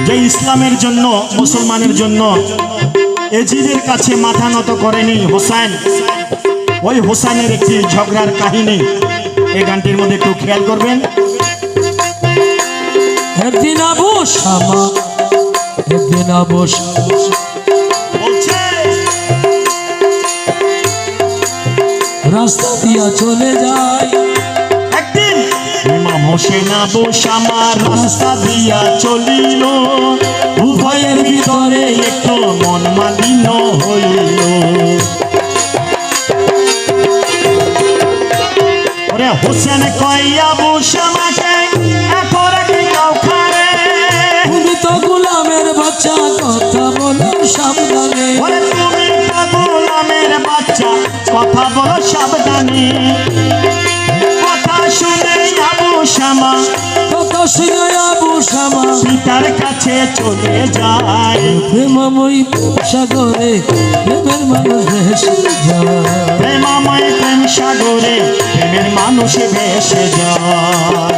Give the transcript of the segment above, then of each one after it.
যে ইসলামের জন্য মুসলমানের জন্য এজিদের কাছে মাথা নত করেনি হোসেন, ওই হোসেনের একটি ঝগড়ার কাহিনী এই গানটির মধ্যে একটু খেয়াল করবেন। একদিন আবু শামা, একদিন আবু বলছে রাস্তা দিয়া চলে যায়, একদিন ইমাম হোসেন আবু শামা রাস্তা দিয়া চলিল, উভয়ের ভিতরে একটু মন মালিন্য হইল। ওরে হোসেন কয় আবু শামাকে এরপরে কি কাউ খারে, তুমি তো গোলামের বাচ্চা কথা বলো সাবধানে, ওরে তুমি তো গোলামের বাচ্চা কথা বলো সাবধানে। কথা শুনে আবু শামা, কথা শুনে আবু শামা পিতার কাছে চলে যায়, প্রেমময়ী সাগরে প্রেমের মানুষ ভেসে যায়, প্রেমময় প্রেম সাগরে প্রেমের মানুষ ভেসে যায়।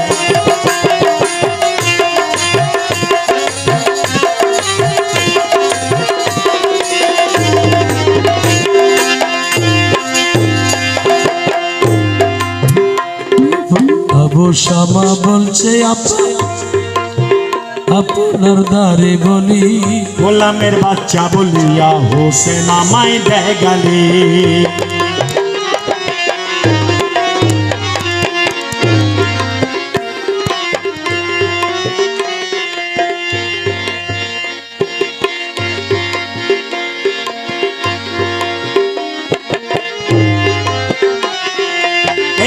আবু শামা বলছে আপনার দ্বারে বলি, গোলামের বাচ্চা বলিয়া হোসেন আমায় দেয় গালি।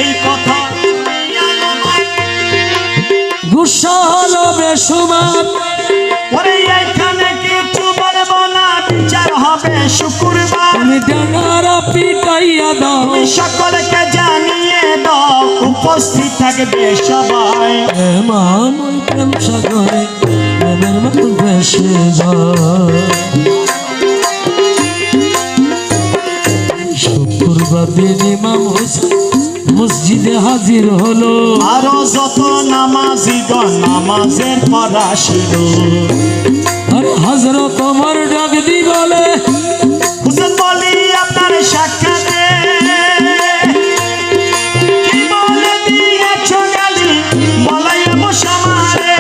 এই কথা গুসা হলো বেসুমার, ওরে এইখানে কিছু বলবো না, বিচার হবে শুক্রবার। তুমি ডানারা পিটাইয়া দাও, তুমি সকলকে জানিয়ে দাও, উপস্থিত থাকবে সবাই। প্রেমময় প্রেম সাগরে প্রেমের মানুষ ভেসে যায়। শুক্রবার দিন ইমাম হোসেন মসজিদে হাজির হলো, আরো যত নামাজিগণ নামাজের পড়া ছিল, আর হযরত ওমর ডাক দি বলে, হুসেন বলি আপনার সাক্ষাতে কি বলে দিয়েছ গালি, বলাই আবু শামারে,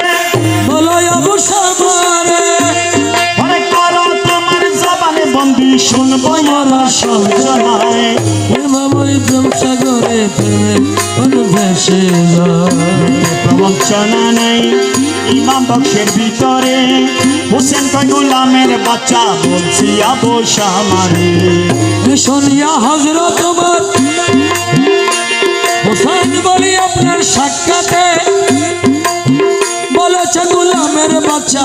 বলো আবু শামারে ওরে করো তোমার জবানে বন্দি, শুনবো মোরা সঞ্জনায়। প্রেমময় প্রেম সাগরে প্রেমের মানুষ ভেসে যায়। প্রবঞ্চনা নেই ইমাম বক্সের ভিতরে, হোসেন কয় গোলামের বাচ্চা বলছি আবু শামারে। শুনিয়া হযরত ওমর হোসেন বলি আপনার সাক্ষাতে বলেছে গোলামের বাচ্চা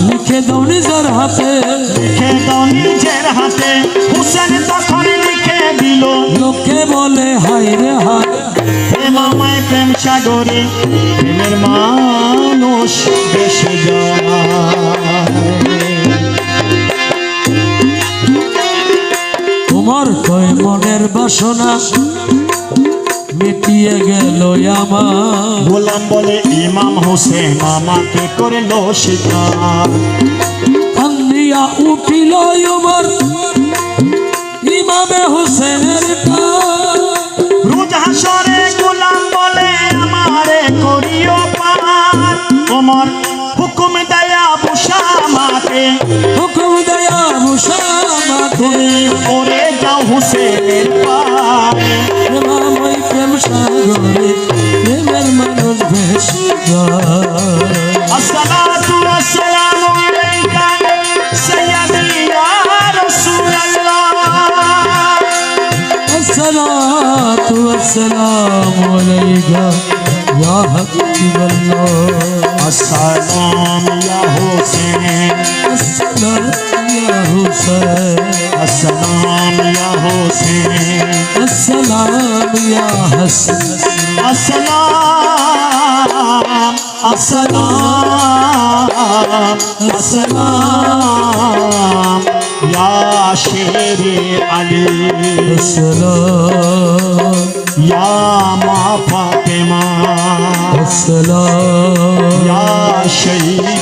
লিখে দাও নিজের হাতে, লিখে দাও নিজের হাতে। হোসেন তখন লিখে দিল, লোকে বলে হায় রে হায়, প্রেমময় প্রেম সাগরে প্রেমের মানুষ ভেসে যায়। তোমার কয় মনের বাসনা মিটিয়ে গেল আমার, গোলাম বলে ইমাম হোসেন আমাকে করলো শিকার। কান্দিয়া উঠিল ওমর ইমামে হোসেনের কাজ, রোজ হাসরে গোলাম বলে আমারে করিও পার। ওমর হুকুম দেয় আবু শামাকে, হুকুম দেয়া আবু শামাকে, করে যাও হোসেনের পার। প্রেমময় প্রেম সাগরে প্রেমের মানুষ ভেসে যায়। আসসালাতু ওয়াসসালামু আলাইকা সাইয়্যিদি ইয়া রাসূলুল্লাহ, আসসালাতু ওয়াসসালামু আলাইকা ইয়া হাবিবাল্লাহ, আসসালাম ইয়া হোসেন, আসসালাম ইয়া হুসাইন, আসসালাম ইয়া হোসেন, আসসালাম ইয়া হাসান, আসসালাম আসসালাম আসসালাম ইয়া শেরে আলী, আসসালাম ইয়া মা ফাতেমা, আসসালাম ইয়া শহীদ